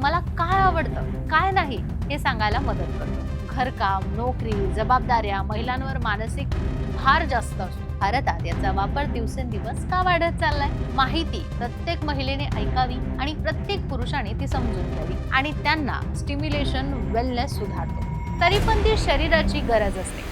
मला काय आवडतं काय नाही हे सांगायला मदत करतो. घरकाम, नोकरी, जबाबदाऱ्या, महिलांवर मानसिक भार जास्त असतो. भारतात याचा वापर दिवसेंदिवस का वाढत चाललाय? माहिती प्रत्येक महिलेने ऐकावी आणि प्रत्येक पुरुषाने ती समजून घ्यावी आणि त्यांना स्टिम्युलेशन वेलनेस सुधारतो. तरी पण ती शरीराची गरज असते.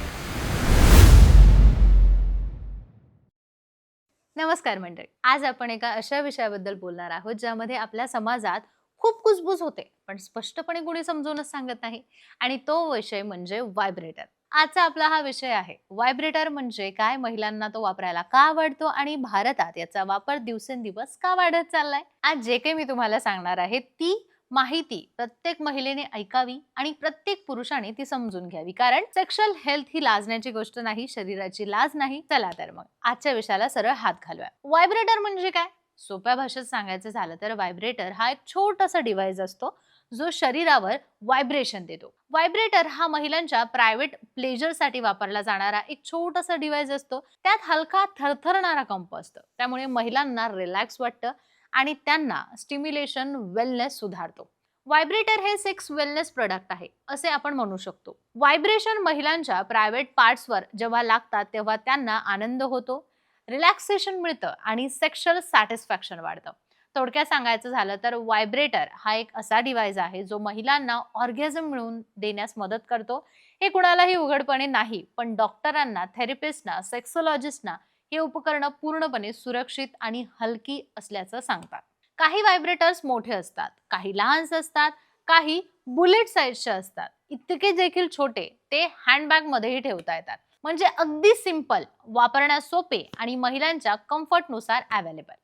नमस्कार मंडळी, आज आपण एका अशा विषयाबद्दल बोलणार आहोत ज्यामध्ये आपल्या समाजात खूप कुजबूज होते पण स्पष्टपणे कोणी समजूनच सांगत नाही. आणि तो विषय म्हणजे व्हायब्रेटर. आजचा आपला हा विषय आहे. व्हायब्रेटर म्हणजे काय, महिलांना तो वापरायला का आवडतो आणि भारतात याचा वापर दिवसेंदिवस का वाढत चाललाय. आज जे काही मी तुम्हाला सांगणार आहे ती माहिती प्रत्येक महिलेने ऐकावी आणि प्रत्येक पुरुषाने ती समजून घ्यावी, कारण सेक्शुअल हेल्थ ही लाजण्याची गोष्ट नाही, शरीराची लाज नाही. चला तर मग आजच्या विषयाला सरळ हात घालूया. व्हायब्रेटर म्हणजे काय? सोप्या भाषेत सांगायचं झालं तर व्हायब्रेटर हा एक छोटासा डिव्हाइस असतो जो शरीरावर व्हायब्रेशन देतो. व्हायब्रेटर हा महिलांच्या प्रायव्हेट प्लेजरसाठी वापरला जाणारा एक छोटासा डिव्हाइस असतो. त्यात हलका थरथरणारा कंप असतो, त्यामुळे महिलांना रिलॅक्स वाटतं आणि त्यांना स्टिम्युलेशन वेलनेस सुधारतो. व्हायब्रेटर हे सेक्स वेलनेस प्रोडक्ट आहे असे आपण म्हणू शकतो. व्हायब्रेशन महिलांच्या प्रायव्हेट पार्ट्सवर जेव्हा लागतात तेव्हा त्यांना आनंद होतो, रिलॅक्सेशन मिळतं आणि सेक्शुअल सॅटिस्फॅक्शन वाढतं. थोडक्यात सांगायचं झालं तर व्हायब्रेटर हा एक असा डिव्हाइस आहे जो महिलांना ऑर्गॅझम मिळवून देण्यास मदत करतो. हे कुणालाही उघडपणे नाही, पण डॉक्टरांना, थेरपिस्टना, सेक्सोलॉजिस्टना हे उपकरणं पूर्णपणे सुरक्षित आणि हलकी असल्याचं सांगतात. काही व्हायब्रेटर्स मोठे असतात, काही लहान असतात, काही बुलेट साईजचे असतात. इतके देखील छोटे ते हँडबॅग मध्येही ठेवता येतात. म्हणजे अगदी सिंपल, वापरण्यास सोपे आणि महिलांच्या कम्फर्टनुसार अवेलेबल.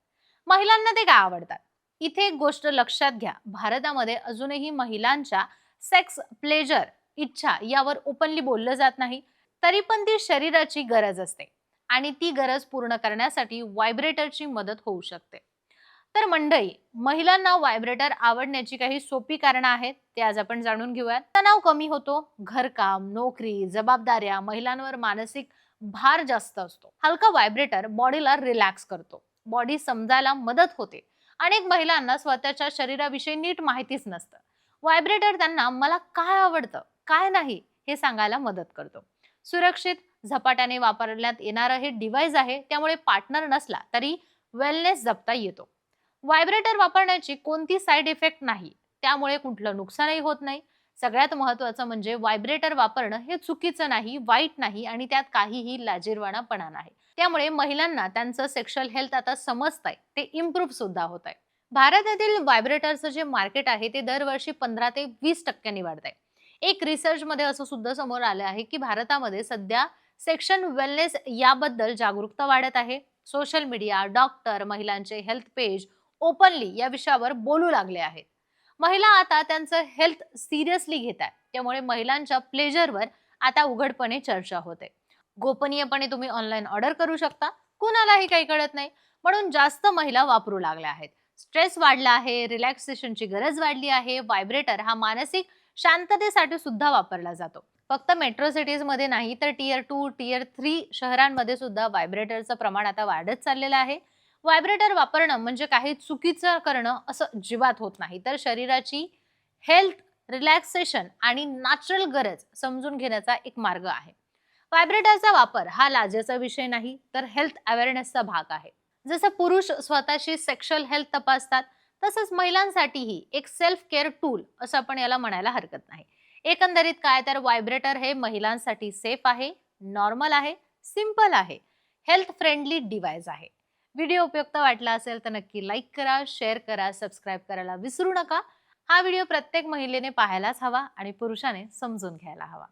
महिलांना ते काय आवडतात? इथे एक गोष्ट लक्षात घ्या, भारतामध्ये अजूनही महिलांच्या सेक्स प्लेजर इच्छा यावर ओपनली बोललं जात नाही. तरी पण ती शरीराची गरज असते आणि ती गरज पूर्ण करण्यासाठी व्हायब्रेटरची मदत होऊ शकते. तर मंडळी, महिलांना व्हायब्रेटर आवडण्याची काही सोपी कारणं आहेत, ते आज आपण जाणून घेऊयात. तणाव कमी होतो, घरकाम, नोकरी, जबाबदाऱ्या, महिलांवर मानसिक भार जास्त असतो. हलका व्हायब्रेटर बॉडीला रिलॅक्स करतो, बॉडी समजायला मदत होते. अनेक महिलांना स्वतःच्या शरीराविषयी नीट माहितीच नसतं. व्हायब्रेटर त्यांना मला काय आवडतं काय नाही हे सांगायला मदत करतो. सुरक्षित, झपाट्याने वापरण्यात येणारं हे डिव्हाइस आहे, त्यामुळे पार्टनर नसला तरी वेलनेस जपता येतो. व्हायब्रेटर वापरण्याची कोणती साईड इफेक्ट नाही, त्यामुळे कुठलं नुकसानही होत नाही. सगळ्यात महत्त्वाचं म्हणजे व्हायब्रेटर वापरणं हे चुकीचं नाही, वाईट नाही आणि त्यात काहीही लाजिरवाणापणा नाही. त्यामुळे महिलांना त्यांचं सेक्शुअल हेल्थ आता समजतंय, ते इम्प्रूव्ह सुद्धा होत आहे. भारतातील व्हायब्रेटरचं जे मार्केट आहे ते दरवर्षी 15 ते 20% वाढत आहे. एक रिसर्चमध्ये असं सुद्धा समोर आलं आहे की भारतामध्ये सध्या सेक्शन वेलनेस याबद्दल जागरूकता वाढत आहे. सोशल मीडिया, डॉक्टर, महिलांचे हेल्थ पेज ओपनली या विषयावर बोलू लागले आहेत. महिला आता त्यांचं हेल्थ सिरियसली घेत आहेत, त्यामुळे महिलांच्या प्लेजरवर आता उघडपणे चर्चा होते. गोपनीयपणे तुम्ही ऑनलाईन ऑर्डर करू शकता, कुणालाही काही कळत नाही. म्हणून जास्त महिला वापरू लागल्या आहेत. स्ट्रेस वाढला आहे, रिलॅक्सेशनची गरज वाढली आहे. व्हायब्रेटर हा मानसिक शांततेसाठी सुद्धा वापरला जातो. फक्त मेट्रो सिटीज मध्ये नाही तर टियर 2, टियर 3 शहरांमध्ये सुद्धा व्हायब्रेटरचं प्रमाण आता वाढत चाललेलं आहे. व्हायब्रेटर वापरणं म्हणजे काही चुकीचं करणं असं अजिबात होत नाही, तर शरीराची हेल्थ, रिलॅक्सेशन आणि नॅचरल गरज समजून घेण्याचा एक मार्ग आहे. व्हायब्रेटरचा वापर हा लाजेचा विषय नाही, तर हेल्थ अवेअरनेसचा भाग आहे. जसं पुरुष स्वतःची सेक्शुअल हेल्थ तपासतात, तसंच महिलांसाठीही एक सेल्फ केअर टूल असं आपण याला म्हणायला हरकत नाही. एकंदरीत काय तर व्हायब्रेटर हे महिलांसाठी सेफ आहे, नॉर्मल आहे, सिंपल आहे, हेल्थ फ्रेंडली डिव्हाइस आहे. व्हिडिओ उपयुक्त वाटला असेल तर नक्की लाईक करा, शेअर करा, सबस्क्राईब करायला विसरू नका. हा व्हिडिओ प्रत्येक महिलेने पाहायलाच हवा आणि पुरुषाने समजून घ्यायला हवा.